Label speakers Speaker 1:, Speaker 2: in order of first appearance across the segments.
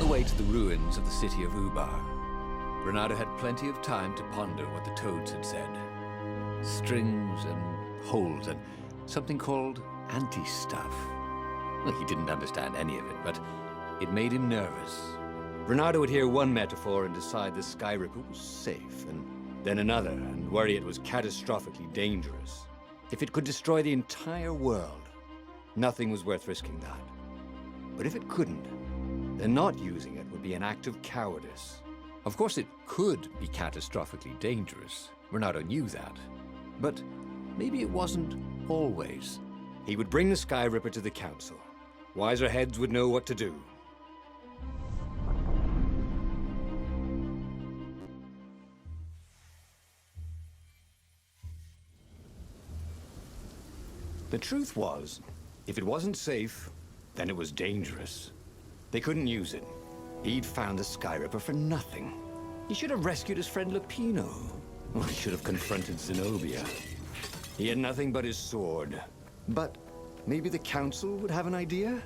Speaker 1: the way to the ruins of the city of Ubar, Reynardo had plenty of time to ponder what the toads had said. Strings and holes and something called anti-stuff. Well, he didn't understand any of it, but it made him nervous. Reynardo would hear one metaphor and decide the Sky Ripper was safe, and then another, and worry it was catastrophically dangerous. If it could destroy the entire world, nothing was worth risking that. But if it couldn't, then not using it would be an act of cowardice. Of course, it could be catastrophically dangerous. Reynardo knew that. But maybe it wasn't always. He would bring the Sky Ripper to the council. Wiser heads would know what to do. The truth was, if it wasn't safe, then it was dangerous. They couldn't use it. He'd found the Sky Ripper for nothing. He should have rescued his friend Lupino. Or he should have confronted Zenobia. He had nothing but his sword. But maybe the council would have an idea?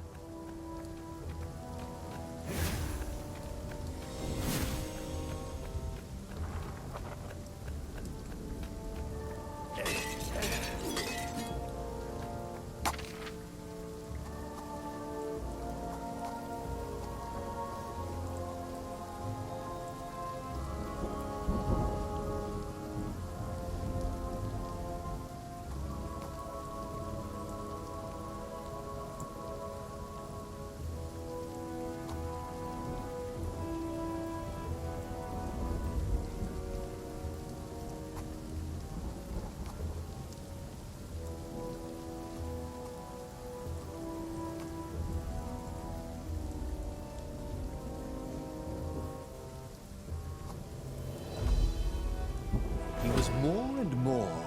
Speaker 1: More and more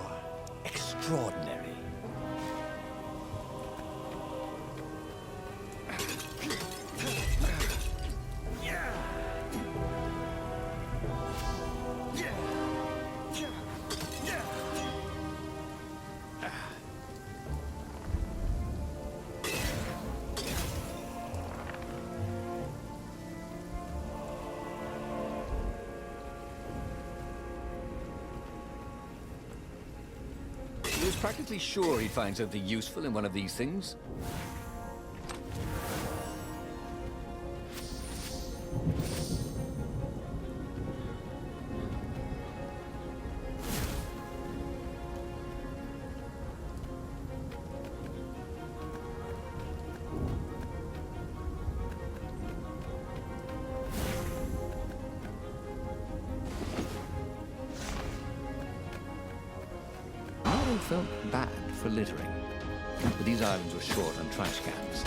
Speaker 1: extraordinary. He was practically sure he'd find something useful in one of these things. Felt bad for littering, but these islands were short on trash cans.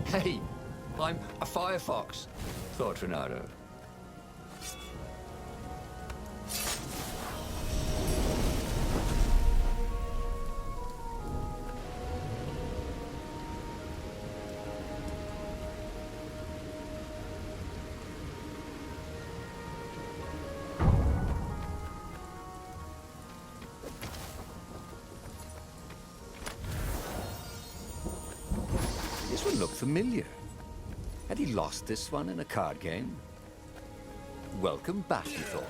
Speaker 1: Hey, I'm a firefox, thought Reynardo. This one looked familiar. Had he lost this one in a card game? Welcome back, he thought.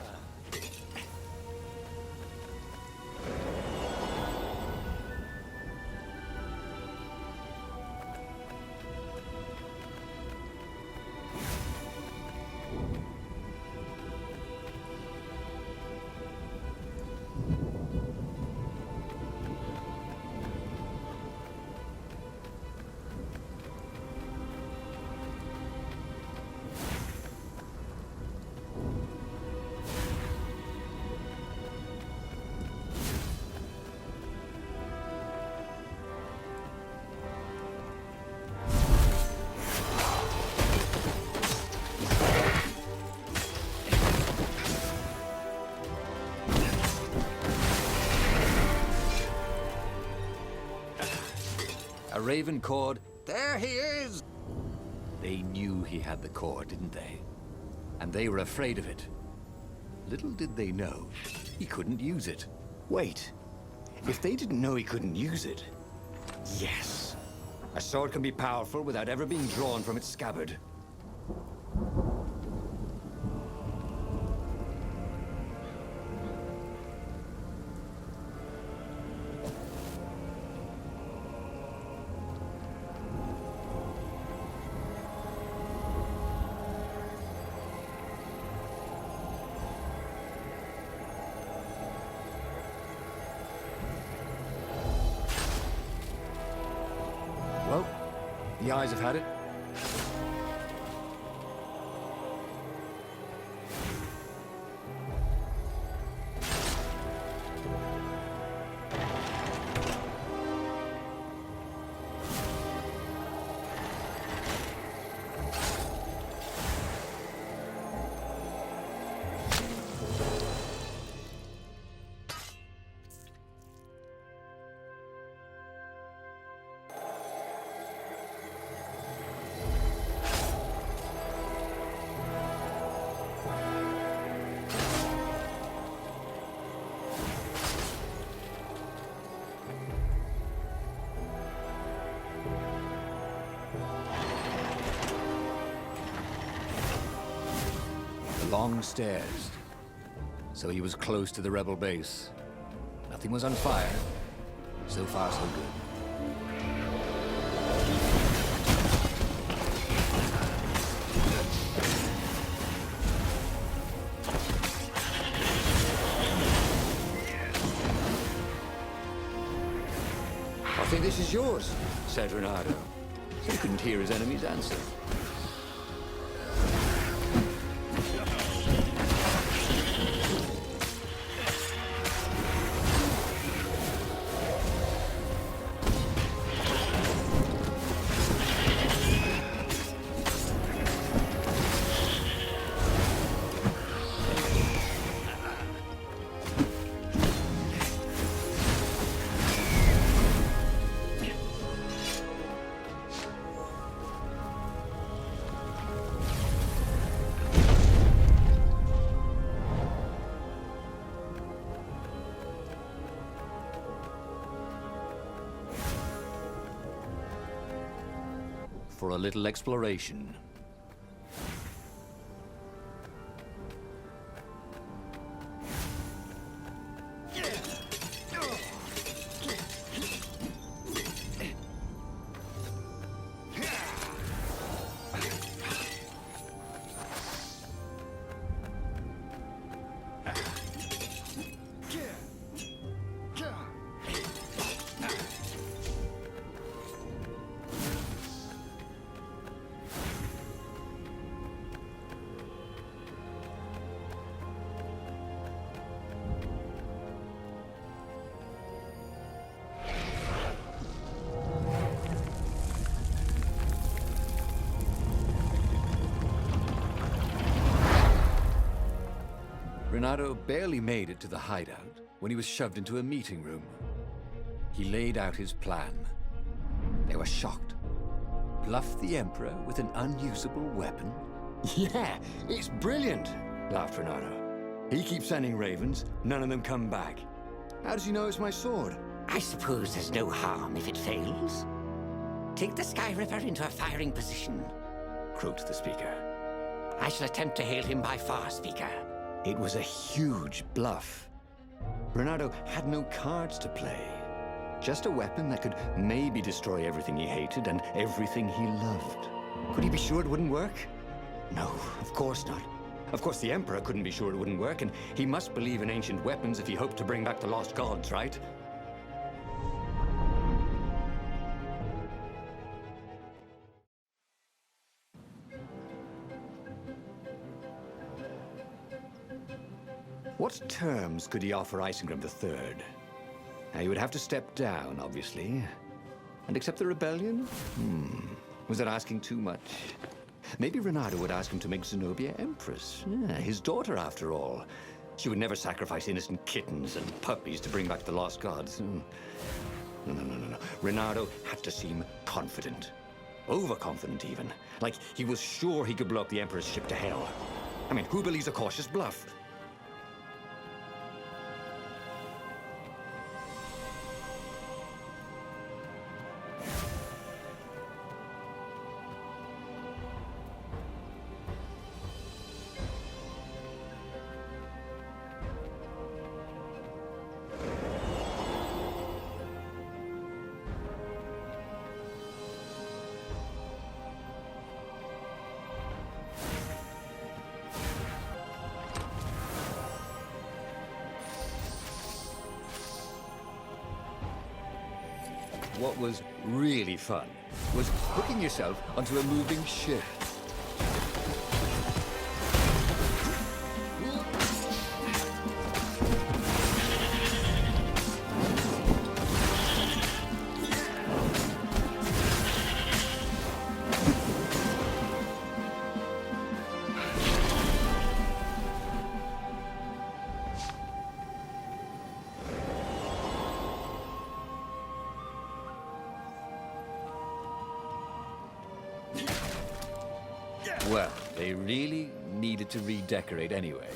Speaker 1: Raven cord. There he is! They knew he had the cord, didn't they? And they were afraid of it. Little did they know, he couldn't use it.
Speaker 2: Wait. If they didn't know he couldn't use it... Yes. A sword can be powerful without ever being drawn from its scabbard.
Speaker 1: Well, the eyes have had it. Long stairs. So he was close to the rebel base. Nothing was on fire. So far, so good.
Speaker 2: I think this is yours, said Reynardo.
Speaker 1: He couldn't hear his enemy's answer. For a little exploration. Reynardo barely made it to the hideout when he was shoved into a meeting room. He laid out his plan. They were shocked. Bluff the Emperor with an unusable weapon?
Speaker 2: Yeah, it's brilliant, laughed Reynardo. He keeps sending ravens, none of them come back. How does he know it's my sword?
Speaker 3: I suppose there's no harm if it fails. Take the Sky Ripper into a firing position,
Speaker 2: Croaked the speaker.
Speaker 3: I shall attempt to hail him by far, Speaker.
Speaker 2: It was a huge bluff. Reynardo had no cards to play. Just a weapon that could maybe destroy everything he hated and everything he loved. Could he be sure it wouldn't work? No, of course not. Of course the Emperor couldn't be sure it wouldn't work, and he must believe in ancient weapons if he hoped to bring back the lost gods, right? What terms could he offer Isengrim III? Now, he would have to step down, obviously. And accept the rebellion? Was that asking too much? Maybe Reynardo would ask him to make Zenobia Empress. Yeah, his daughter, after all. She would never sacrifice innocent kittens and puppies to bring back the lost gods. No. Reynardo had to seem confident. Overconfident, even. Like he was sure he could blow up the Emperor's ship to hell. I mean, who believes a cautious bluff?
Speaker 1: What was really fun was hooking yourself onto a moving ship. Well, they really needed to redecorate anyway.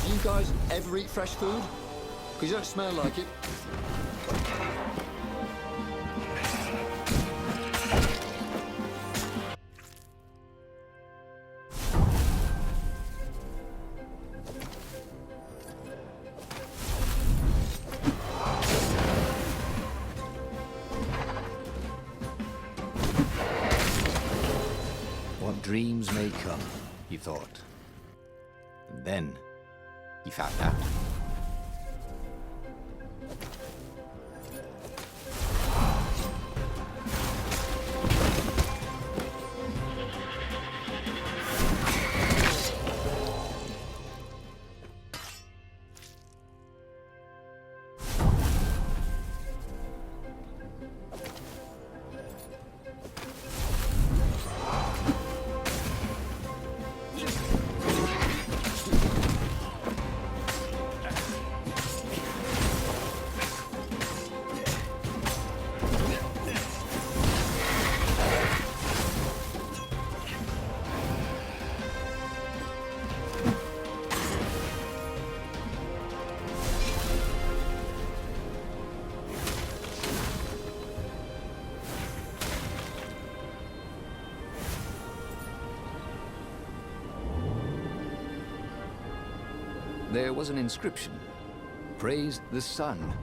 Speaker 2: You guys ever eat fresh food? Because you don't smell like it.
Speaker 1: What dreams may come, he thought. And then he found out. There was an inscription. Praise the sun.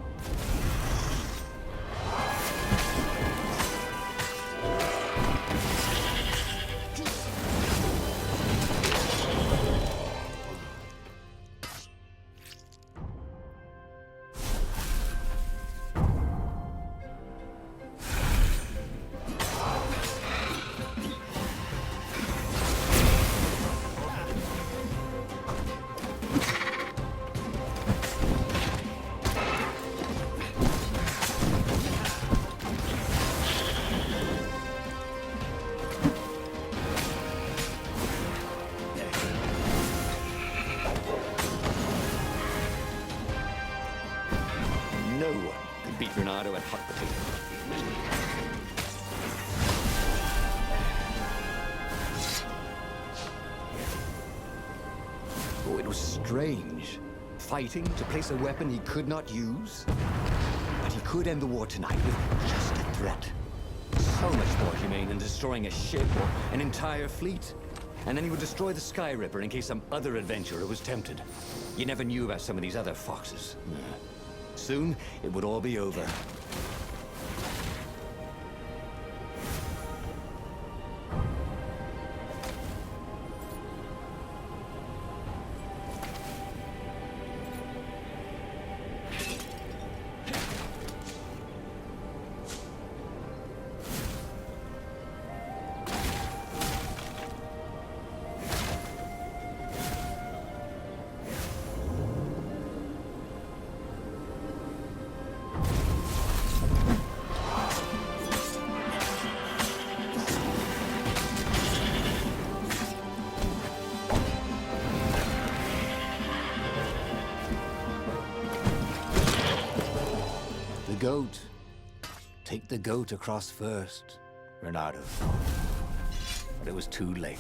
Speaker 2: strange. Fighting to place a weapon he could not use. But he could end the war tonight with just a threat. So much more humane than destroying a ship or an entire fleet. And then he would destroy the Sky Ripper in case some other adventurer was tempted. You never knew about some of these other foxes. Soon, it would all be over.
Speaker 1: Goat. Take the goat across first, Reynardo. But it was too late.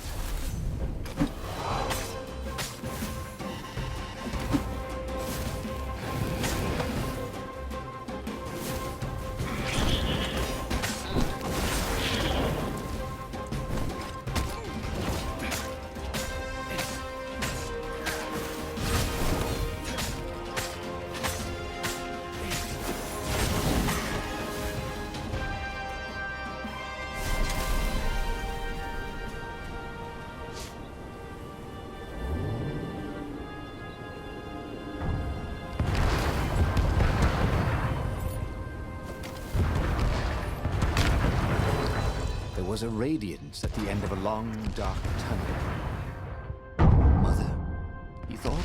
Speaker 1: There was a radiance at the end of a long, dark tunnel. Mother, he thought?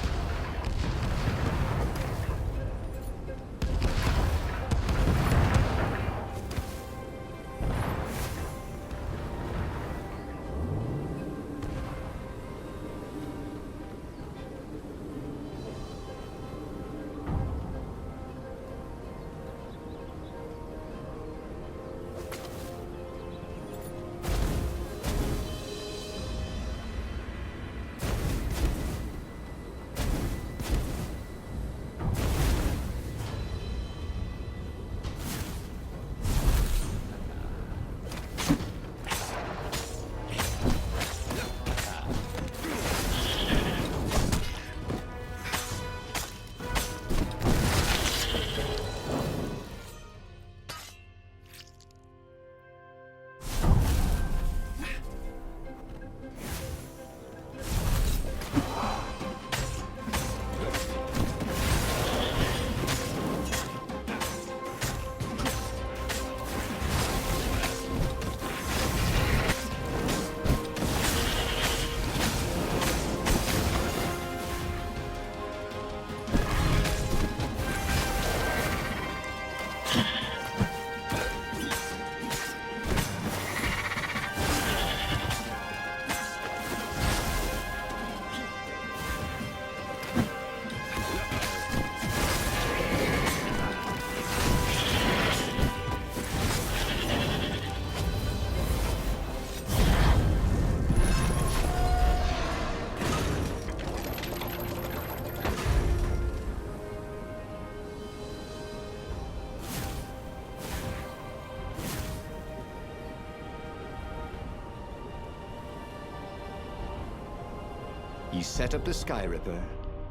Speaker 1: He set up the Sky Ripper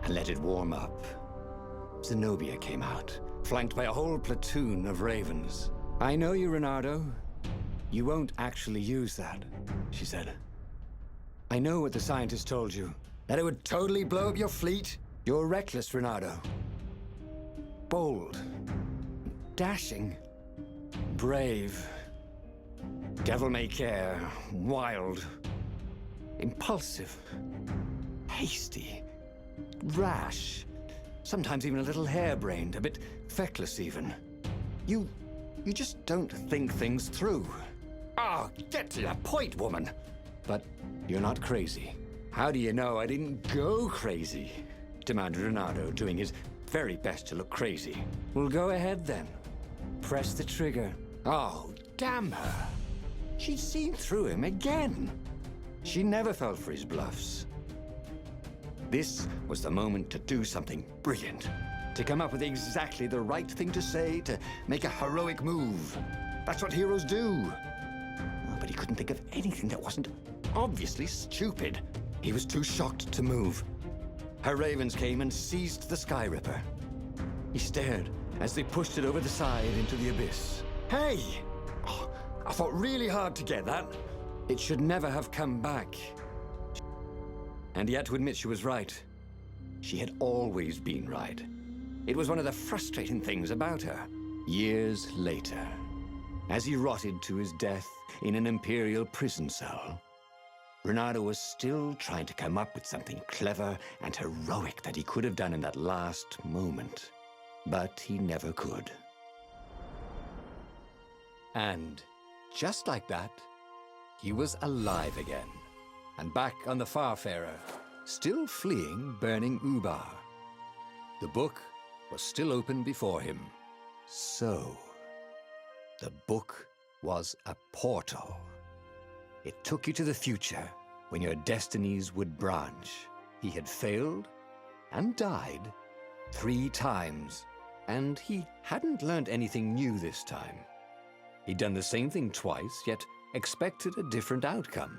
Speaker 1: and let it warm up. Zenobia came out, flanked by a whole platoon of ravens. "I know you, Reynardo. You won't actually use that," she said. "I know what the scientists told you, that it would totally blow up your fleet. You're reckless, Reynardo. Bold, dashing, brave, devil-may-care, wild, impulsive, hasty, rash, sometimes even a little harebrained, a bit feckless even. You just don't think things through. Oh, get to the point, woman. But you're not crazy. How do you know I didn't go crazy?" demanded Reynardo, doing his very best to look crazy. "Well, go ahead then. Press the trigger." Oh, damn her. She'd seen through him again. She never fell for his bluffs.
Speaker 2: This was the moment to do something brilliant, to come up with exactly the right thing to say, to make a heroic move. That's what heroes do. Oh, but he couldn't think of anything that wasn't obviously stupid. He was too shocked to move. Her ravens came and seized the Sky Ripper. He stared as they pushed it over the side into the abyss. Hey! Oh, I fought really hard to get that. It should never have come back. And he had to admit she was right. She had always been right. It was one of the frustrating things about her. Years later, as he rotted to his death in an Imperial prison cell, Reynardo was still trying to come up with something clever and heroic that he could have done in that last moment. But he never could. And just like that, he was alive again, and back on the Farfarer, still fleeing burning Ubar. The book was still open before him. So, the book was a portal. It took you to the future, when your destinies would branch. He had failed and died 3 times, and he hadn't learned anything new this time. He'd done the same thing twice, yet expected a different outcome.